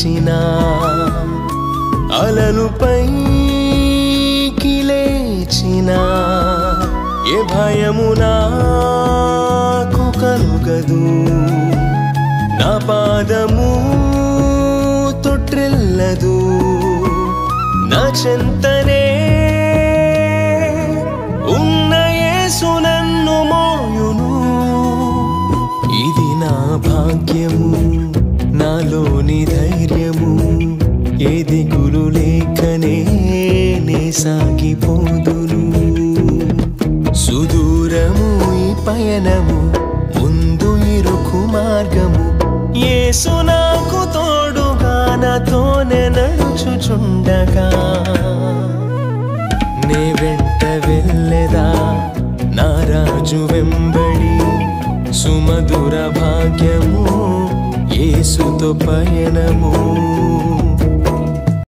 పిలిచినా అలలుపైకి లేచినా ఏ భయము నాకు కలుగదు నా పాదము తొట్టిల్లదు నా చెంతనే ఉన్న యేసు నన్ను మోయును ఇది నా భాగ్యము నాలోని ధైర్యము ఏ దిగులు లేకనే నే సాగిపోదును సుదూరము ఈ పయనము ముందు ఇరుకు మార్గము యేసు నాకు తోడుగా నాతోనే నడుచుచుండగా నే వెంట వెళ్ళెదా నా రాజు వెంబడి సుమధుర భాగ్యము యేసుతో పయనము